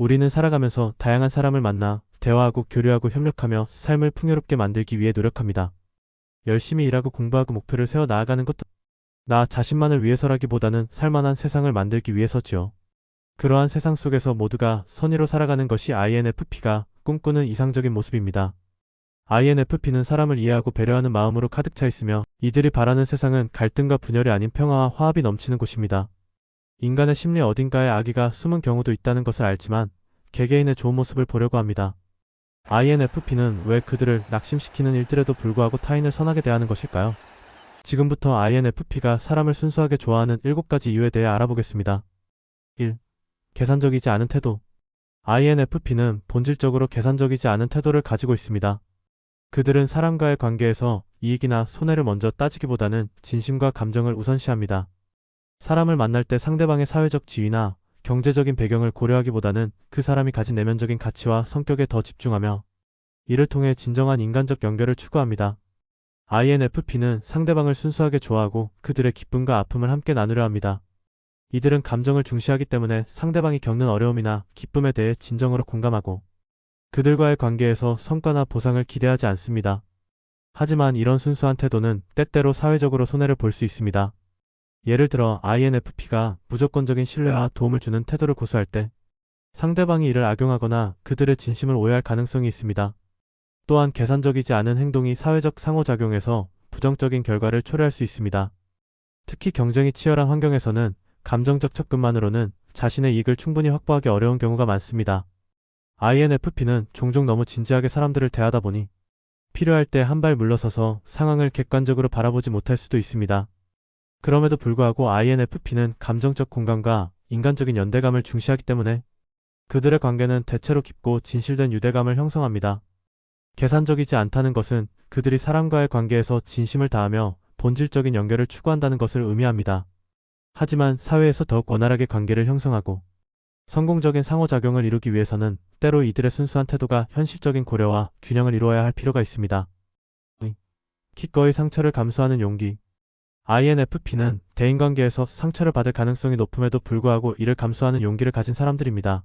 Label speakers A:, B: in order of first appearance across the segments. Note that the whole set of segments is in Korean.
A: 우리는 살아가면서 다양한 사람을 만나 대화하고 교류하고 협력하며 삶을 풍요롭게 만들기 위해 노력합니다. 열심히 일하고 공부하고 목표를 세워 나아가는 것도 나 자신만을 위해서라기보다는 살만한 세상을 만들기 위해서지요. 그러한 세상 속에서 모두가 선의로 살아가는 것이 INFP가 꿈꾸는 이상적인 모습입니다. INFP는 사람을 이해하고 배려하는 마음으로 가득 차 있으며 이들이 바라는 세상은 갈등과 분열이 아닌 평화와 화합이 넘치는 곳입니다. 인간의 심리 어딘가에 악의가 숨은 경우도 있다는 것을 알지만 개개인의 좋은 모습을 보려고 합니다. INFP는 왜 그들을 낙심시키는 일들에도 불구하고 타인을 선하게 대하는 것일까요? 지금부터 INFP가 사람을 순수하게 좋아하는 7가지 이유에 대해 알아보겠습니다. 1. 계산적이지 않은 태도. INFP는 본질적으로 계산적이지 않은 태도를 가지고 있습니다. 그들은 사람과의 관계에서 이익이나 손해를 먼저 따지기보다는 진심과 감정을 우선시합니다. 사람을 만날 때 상대방의 사회적 지위나 경제적인 배경을 고려하기보다는 그 사람이 가진 내면적인 가치와 성격에 더 집중하며 이를 통해 진정한 인간적 연결을 추구합니다. INFP는 상대방을 순수하게 좋아하고 그들의 기쁨과 아픔을 함께 나누려 합니다. 이들은 감정을 중시하기 때문에 상대방이 겪는 어려움이나 기쁨에 대해 진정으로 공감하고 그들과의 관계에서 성과나 보상을 기대하지 않습니다. 하지만 이런 순수한 태도는 때때로 사회적으로 손해를 볼 수 있습니다. 예를 들어 INFP가 무조건적인 신뢰와 도움을 주는 태도를 고수할 때 상대방이 이를 악용하거나 그들의 진심을 오해할 가능성이 있습니다. 또한 계산적이지 않은 행동이 사회적 상호작용에서 부정적인 결과를 초래할 수 있습니다. 특히 경쟁이 치열한 환경에서는 감정적 접근만으로는 자신의 이익을 충분히 확보하기 어려운 경우가 많습니다. INFP는 종종 너무 진지하게 사람들을 대하다 보니 필요할 때 한 발 물러서서 상황을 객관적으로 바라보지 못할 수도 있습니다. 그럼에도 불구하고 INFP는 감정적 공감과 인간적인 연대감을 중시하기 때문에 그들의 관계는 대체로 깊고 진실된 유대감을 형성합니다. 계산적이지 않다는 것은 그들이 사람과의 관계에서 진심을 다하며 본질적인 연결을 추구한다는 것을 의미합니다. 하지만 사회에서 더욱 원활하게 관계를 형성하고 성공적인 상호작용을 이루기 위해서는 때로 이들의 순수한 태도가 현실적인 고려와 균형을 이루어야 할 필요가 있습니다. 기꺼이 상처를 감수하는 용기. INFP는 대인관계에서 상처를 받을 가능성이 높음에도 불구하고 이를 감수하는 용기를 가진 사람들입니다.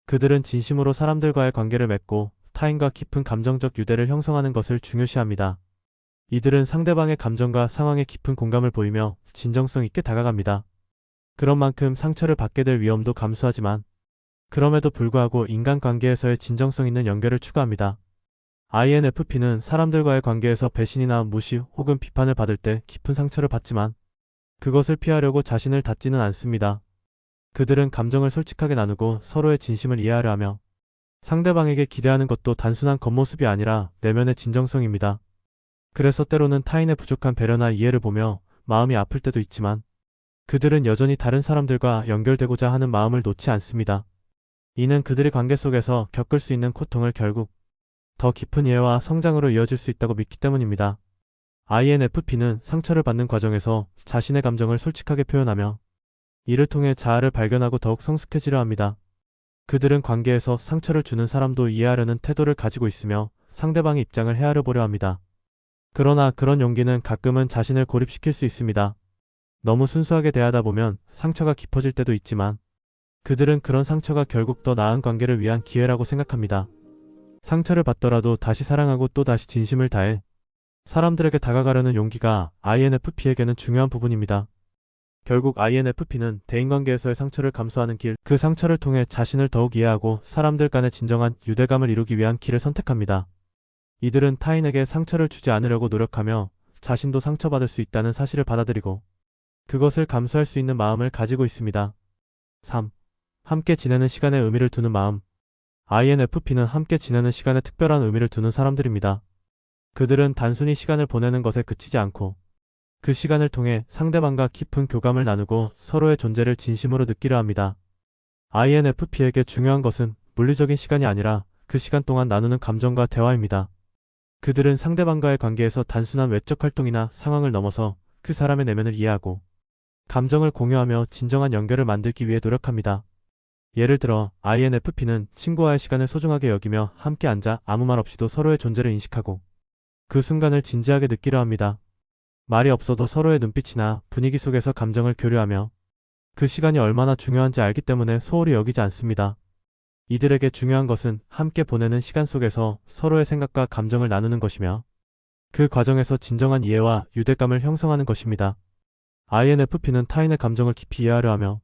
A: 그들은 진심으로 사람들과의 관계를 맺고 타인과 깊은 감정적 유대를 형성하는 것을 중요시합니다. 이들은 상대방의 감정과 상황에 깊은 공감을 보이며 진정성 있게 다가갑니다. 그런 만큼 상처를 받게 될 위험도 감수하지만 그럼에도 불구하고 인간관계에서의 진정성 있는 연결을 추구합니다. INFP는 사람들과의 관계에서 배신이나 무시 혹은 비판을 받을 때 깊은 상처를 받지만 그것을 피하려고 자신을 닫지는 않습니다. 그들은 감정을 솔직하게 나누고 서로의 진심을 이해하려 하며 상대방에게 기대하는 것도 단순한 겉모습이 아니라 내면의 진정성입니다. 그래서 때로는 타인의 부족한 배려나 이해를 보며 마음이 아플 때도 있지만 그들은 여전히 다른 사람들과 연결되고자 하는 마음을 놓지 않습니다. 이는 그들의 관계 속에서 겪을 수 있는 고통을 결국 더 깊은 이해와 성장으로 이어질 수 있다고 믿기 때문입니다. INFP는 상처를 받는 과정에서 자신의 감정을 솔직하게 표현하며 이를 통해 자아를 발견하고 더욱 성숙해지려 합니다. 그들은 관계에서 상처를 주는 사람도 이해하려는 태도를 가지고 있으며 상대방의 입장을 헤아려 보려 합니다. 그러나 그런 용기는 가끔은 자신을 고립시킬 수 있습니다. 너무 순수하게 대하다 보면 상처가 깊어질 때도 있지만 그들은 그런 상처가 결국 더 나은 관계를 위한 기회라고 생각합니다. 상처를 받더라도 다시 사랑하고 또 다시 진심을 다해 사람들에게 다가가려는 용기가 INFP에게는 중요한 부분입니다. 결국 INFP는 대인관계에서의 상처를 감수하는 길, 그 상처를 통해 자신을 더욱 이해하고 사람들 간의 진정한 유대감을 이루기 위한 길을 선택합니다. 이들은 타인에게 상처를 주지 않으려고 노력하며 자신도 상처받을 수 있다는 사실을 받아들이고 그것을 감수할 수 있는 마음을 가지고 있습니다. 3. 함께 지내는 시간에 의미를 두는 마음. INFP는 함께 지내는 시간에 특별한 의미를 두는 사람들입니다. 그들은 단순히 시간을 보내는 것에 그치지 않고 그 시간을 통해 상대방과 깊은 교감을 나누고 서로의 존재를 진심으로 느끼려 합니다. INFP에게 중요한 것은 물리적인 시간이 아니라 그 시간 동안 나누는 감정과 대화입니다. 그들은 상대방과의 관계에서 단순한 외적 활동이나 상황을 넘어서 그 사람의 내면을 이해하고 감정을 공유하며 진정한 연결을 만들기 위해 노력합니다. 예를 들어 INFP는 친구와의 시간을 소중하게 여기며 함께 앉아 아무 말 없이도 서로의 존재를 인식하고 그 순간을 진지하게 느끼려 합니다. 말이 없어도 서로의 눈빛이나 분위기 속에서 감정을 교류하며 그 시간이 얼마나 중요한지 알기 때문에 소홀히 여기지 않습니다. 이들에게 중요한 것은 함께 보내는 시간 속에서 서로의 생각과 감정을 나누는 것이며 그 과정에서 진정한 이해와 유대감을 형성하는 것입니다. INFP는 타인의 감정을 깊이 이해하려 하며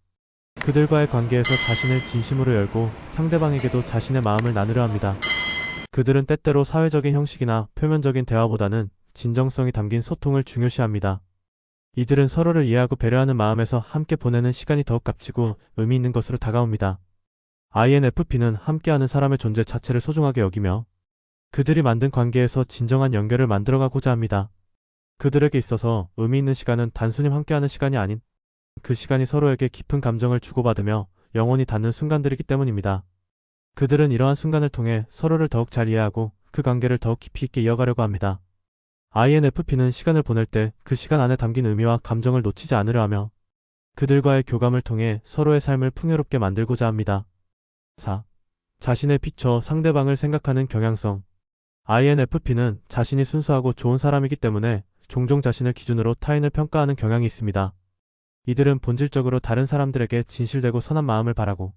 A: 그들과의 관계에서 자신을 진심으로 열고 상대방에게도 자신의 마음을 나누려 합니다. 그들은 때때로 사회적인 형식이나 표면적인 대화보다는 진정성이 담긴 소통을 중요시합니다. 이들은 서로를 이해하고 배려하는 마음에서 함께 보내는 시간이 더욱 값지고 의미 있는 것으로 다가옵니다. INFP는 함께하는 사람의 존재 자체를 소중하게 여기며 그들이 만든 관계에서 진정한 연결을 만들어가고자 합니다. 그들에게 있어서 의미 있는 시간은 단순히 함께하는 시간이 아닌 그 시간이 서로에게 깊은 감정을 주고받으며 영혼이 닿는 순간들이기 때문입니다. 그들은 이러한 순간을 통해 서로를 더욱 잘 이해하고 그 관계를 더욱 깊이 있게 이어가려고 합니다. INFP는 시간을 보낼 때 그 시간 안에 담긴 의미와 감정을 놓치지 않으려 하며 그들과의 교감을 통해 서로의 삶을 풍요롭게 만들고자 합니다. 4. 자신에 비춰 상대방을 생각하는 경향성. INFP는 자신이 순수하고 좋은 사람이기 때문에 종종 자신을 기준으로 타인을 평가하는 경향이 있습니다. 이들은 본질적으로 다른 사람들에게 진실되고 선한 마음을 바라고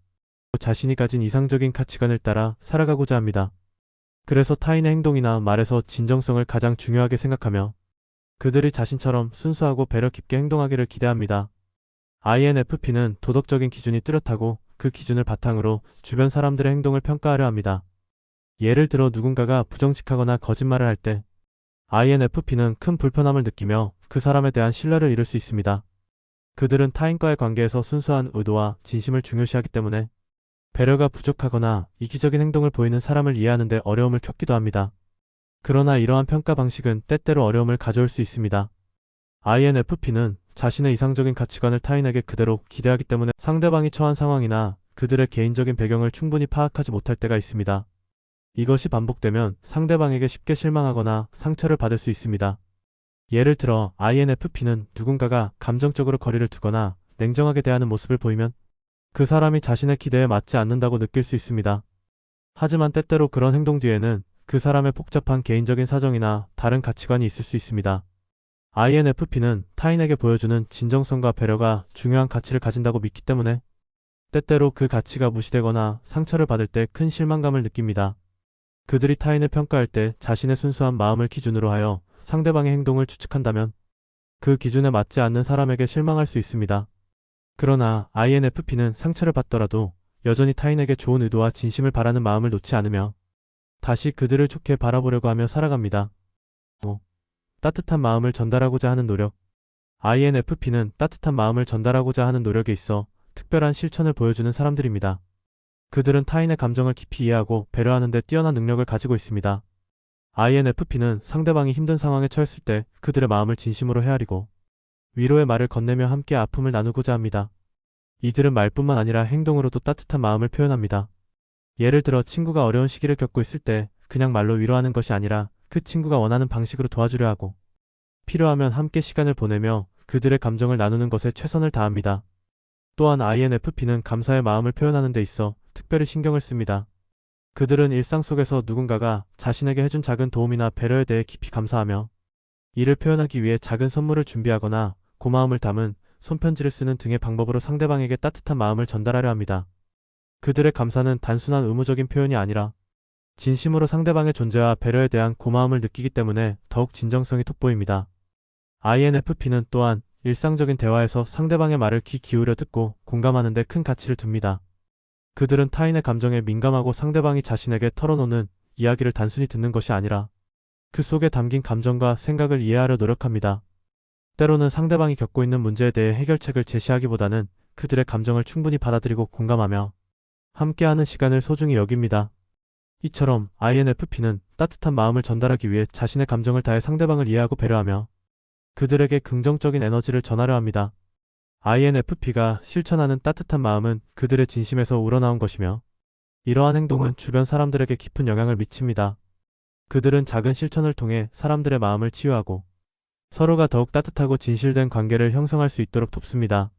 A: 자신이 가진 이상적인 가치관을 따라 살아가고자 합니다. 그래서 타인의 행동이나 말에서 진정성을 가장 중요하게 생각하며 그들이 자신처럼 순수하고 배려 깊게 행동하기를 기대합니다. INFP는 도덕적인 기준이 뚜렷하고 그 기준을 바탕으로 주변 사람들의 행동을 평가하려 합니다. 예를 들어 누군가가 부정직하거나 거짓말을 할 때 INFP는 큰 불편함을 느끼며 그 사람에 대한 신뢰를 잃을 수 있습니다. 그들은 타인과의 관계에서 순수한 의도와 진심을 중요시하기 때문에 배려가 부족하거나 이기적인 행동을 보이는 사람을 이해하는 데 어려움을 겪기도 합니다. 그러나 이러한 평가 방식은 때때로 어려움을 가져올 수 있습니다. INFP는 자신의 이상적인 가치관을 타인에게 그대로 기대하기 때문에 상대방이 처한 상황이나 그들의 개인적인 배경을 충분히 파악하지 못할 때가 있습니다. 이것이 반복되면 상대방에게 쉽게 실망하거나 상처를 받을 수 있습니다. 예를 들어 INFP는 누군가가 감정적으로 거리를 두거나 냉정하게 대하는 모습을 보이면 그 사람이 자신의 기대에 맞지 않는다고 느낄 수 있습니다. 하지만 때때로 그런 행동 뒤에는 그 사람의 복잡한 개인적인 사정이나 다른 가치관이 있을 수 있습니다. INFP는 타인에게 보여주는 진정성과 배려가 중요한 가치를 가진다고 믿기 때문에 때때로 그 가치가 무시되거나 상처를 받을 때 큰 실망감을 느낍니다. 그들이 타인을 평가할 때 자신의 순수한 마음을 기준으로 하여 상대방의 행동을 추측한다면 그 기준에 맞지 않는 사람에게 실망할 수 있습니다. 그러나 INFP는 상처를 받더라도 여전히 타인에게 좋은 의도와 진심을 바라는 마음을 놓지 않으며 다시 그들을 좋게 바라보려고 하며 살아갑니다. 5. 따뜻한 마음을 전달하고자 하는 노력. INFP는 따뜻한 마음을 전달하고자 하는 노력에 있어 특별한 실천을 보여주는 사람들입니다. 그들은 타인의 감정을 깊이 이해하고 배려하는 데 뛰어난 능력을 가지고 있습니다. INFP는 상대방이 힘든 상황에 처했을 때 그들의 마음을 진심으로 헤아리고 위로의 말을 건네며 함께 아픔을 나누고자 합니다. 이들은 말뿐만 아니라 행동으로도 따뜻한 마음을 표현합니다. 예를 들어 친구가 어려운 시기를 겪고 있을 때 그냥 말로 위로하는 것이 아니라 그 친구가 원하는 방식으로 도와주려 하고 필요하면 함께 시간을 보내며 그들의 감정을 나누는 것에 최선을 다합니다. 또한 INFP는 감사의 마음을 표현하는 데 있어 특별히 신경을 씁니다. 그들은 일상 속에서 누군가가 자신에게 해준 작은 도움이나 배려에 대해 깊이 감사하며 이를 표현하기 위해 작은 선물을 준비하거나 고마움을 담은 손편지를 쓰는 등의 방법으로 상대방에게 따뜻한 마음을 전달하려 합니다. 그들의 감사는 단순한 의무적인 표현이 아니라 진심으로 상대방의 존재와 배려에 대한 고마움을 느끼기 때문에 더욱 진정성이 돋보입니다. INFP는 또한 일상적인 대화에서 상대방의 말을 귀 기울여 듣고 공감하는 데 큰 가치를 둡니다. 그들은 타인의 감정에 민감하고 상대방이 자신에게 털어놓는 이야기를 단순히 듣는 것이 아니라 그 속에 담긴 감정과 생각을 이해하려 노력합니다. 때로는 상대방이 겪고 있는 문제에 대해 해결책을 제시하기보다는 그들의 감정을 충분히 받아들이고 공감하며 함께하는 시간을 소중히 여깁니다. 이처럼 INFP는 따뜻한 마음을 전달하기 위해 자신의 감정을 다해 상대방을 이해하고 배려하며 그들에게 긍정적인 에너지를 전하려 합니다. INFP가 실천하는 따뜻한 마음은 그들의 진심에서 우러나온 것이며 이러한 행동은 주변 사람들에게 깊은 영향을 미칩니다. 그들은 작은 실천을 통해 사람들의 마음을 치유하고 서로가 더욱 따뜻하고 진실된 관계를 형성할 수 있도록 돕습니다.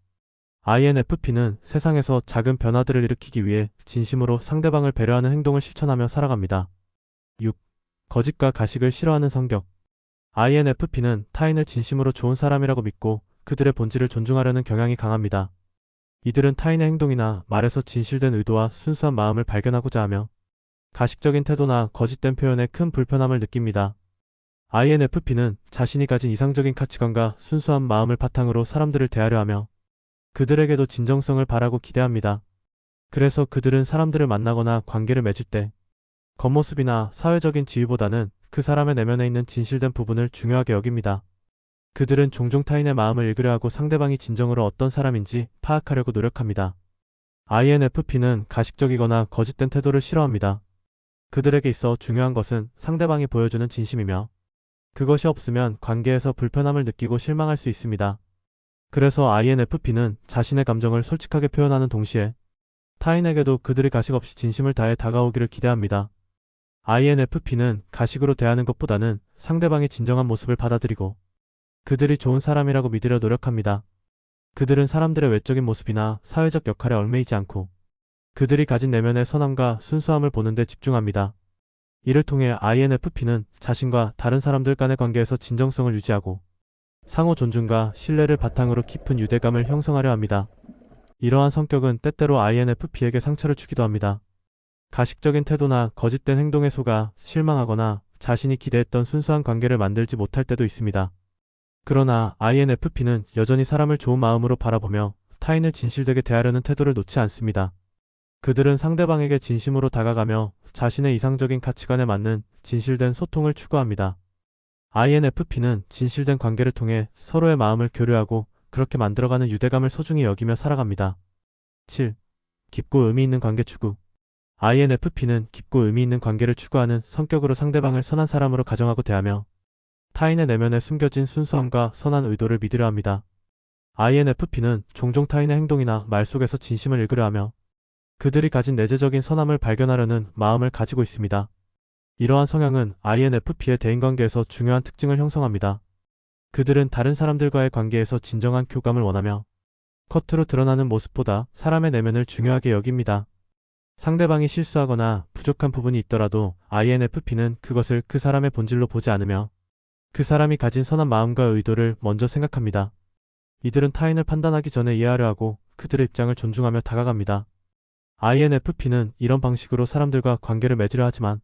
A: INFP는 세상에서 작은 변화들을 일으키기 위해 진심으로 상대방을 배려하는 행동을 실천하며 살아갑니다. 6. 거짓과 가식을 싫어하는 성격. INFP는 타인을 진심으로 좋은 사람이라고 믿고 그들의 본질을 존중하려는 경향이 강합니다. 이들은 타인의 행동이나 말에서 진실된 의도와 순수한 마음을 발견하고자 하며 가식적인 태도나 거짓된 표현에 큰 불편함을 느낍니다. INFP는 자신이 가진 이상적인 가치관과 순수한 마음을 바탕으로 사람들을 대하려 하며 그들에게도 진정성을 바라고 기대합니다. 그래서 그들은 사람들을 만나거나 관계를 맺을 때 겉모습이나 사회적인 지위보다는 그 사람의 내면에 있는 진실된 부분을 중요하게 여깁니다. 그들은 종종 타인의 마음을 읽으려 하고 상대방이 진정으로 어떤 사람인지 파악하려고 노력합니다. INFP는 가식적이거나 거짓된 태도를 싫어합니다. 그들에게 있어 중요한 것은 상대방이 보여주는 진심이며 그것이 없으면 관계에서 불편함을 느끼고 실망할 수 있습니다. 그래서 INFP는 자신의 감정을 솔직하게 표현하는 동시에 타인에게도 그들이 가식 없이 진심을 다해 다가오기를 기대합니다. INFP는 가식으로 대하는 것보다는 상대방의 진정한 모습을 받아들이고 그들이 좋은 사람이라고 믿으려 노력합니다. 그들은 사람들의 외적인 모습이나 사회적 역할에 얽매이지 않고 그들이 가진 내면의 선함과 순수함을 보는 데 집중합니다. 이를 통해 INFP는 자신과 다른 사람들 간의 관계에서 진정성을 유지하고 상호 존중과 신뢰를 바탕으로 깊은 유대감을 형성하려 합니다. 이러한 성격은 때때로 INFP에게 상처를 주기도 합니다. 가식적인 태도나 거짓된 행동에 속아 실망하거나 자신이 기대했던 순수한 관계를 만들지 못할 때도 있습니다. 그러나 INFP는 여전히 사람을 좋은 마음으로 바라보며 타인을 진실되게 대하려는 태도를 놓지 않습니다. 그들은 상대방에게 진심으로 다가가며 자신의 이상적인 가치관에 맞는 진실된 소통을 추구합니다. INFP는 진실된 관계를 통해 서로의 마음을 교류하고 그렇게 만들어가는 유대감을 소중히 여기며 살아갑니다. 7. 깊고 의미 있는 관계 추구. INFP는 깊고 의미 있는 관계를 추구하는 성격으로 상대방을 선한 사람으로 가정하고 대하며 타인의 내면에 숨겨진 순수함과 선한 의도를 믿으려 합니다. INFP는 종종 타인의 행동이나 말 속에서 진심을 읽으려 하며 그들이 가진 내재적인 선함을 발견하려는 마음을 가지고 있습니다. 이러한 성향은 INFP의 대인관계에서 중요한 특징을 형성합니다. 그들은 다른 사람들과의 관계에서 진정한 교감을 원하며 겉으로 드러나는 모습보다 사람의 내면을 중요하게 여깁니다. 상대방이 실수하거나 부족한 부분이 있더라도 INFP는 그것을 그 사람의 본질로 보지 않으며 그 사람이 가진 선한 마음과 의도를 먼저 생각합니다. 이들은 타인을 판단하기 전에 이해하려 하고 그들의 입장을 존중하며 다가갑니다. INFP는 이런 방식으로 사람들과 관계를 맺으려 하지만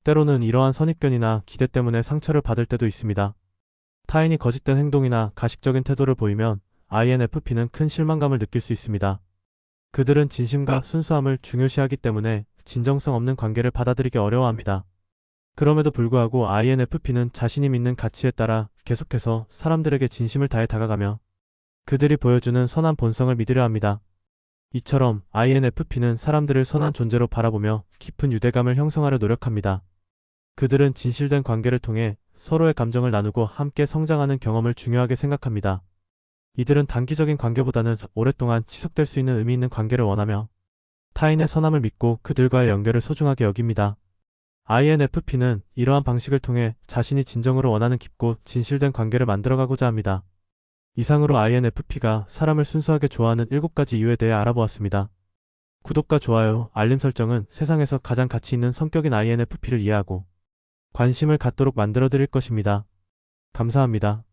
A: 때로는 이러한 선입견이나 기대 때문에 상처를 받을 때도 있습니다. 타인이 거짓된 행동이나 가식적인 태도를 보이면 INFP는 큰 실망감을 느낄 수 있습니다. 그들은 진심과 순수함을 중요시하기 때문에 진정성 없는 관계를 받아들이기 어려워합니다. 그럼에도 불구하고 INFP는 자신이 믿는 가치에 따라 계속해서 사람들에게 진심을 다해 다가가며 그들이 보여주는 선한 본성을 믿으려 합니다. 이처럼 INFP는 사람들을 선한 존재로 바라보며 깊은 유대감을 형성하려 노력합니다. 그들은 진실된 관계를 통해 서로의 감정을 나누고 함께 성장하는 경험을 중요하게 생각합니다. 이들은 단기적인 관계보다는 오랫동안 지속될 수 있는 의미 있는 관계를 원하며 타인의 선함을 믿고 그들과의 연결을 소중하게 여깁니다. INFP는 이러한 방식을 통해 자신이 진정으로 원하는 깊고 진실된 관계를 만들어가고자 합니다. 이상으로 INFP가 사람을 순수하게 좋아하는 7가지 이유에 대해 알아보았습니다. 구독과 좋아요, 알림 설정은 세상에서 가장 가치 있는 성격인 INFP를 이해하고 관심을 갖도록 만들어 드릴 것입니다. 감사합니다.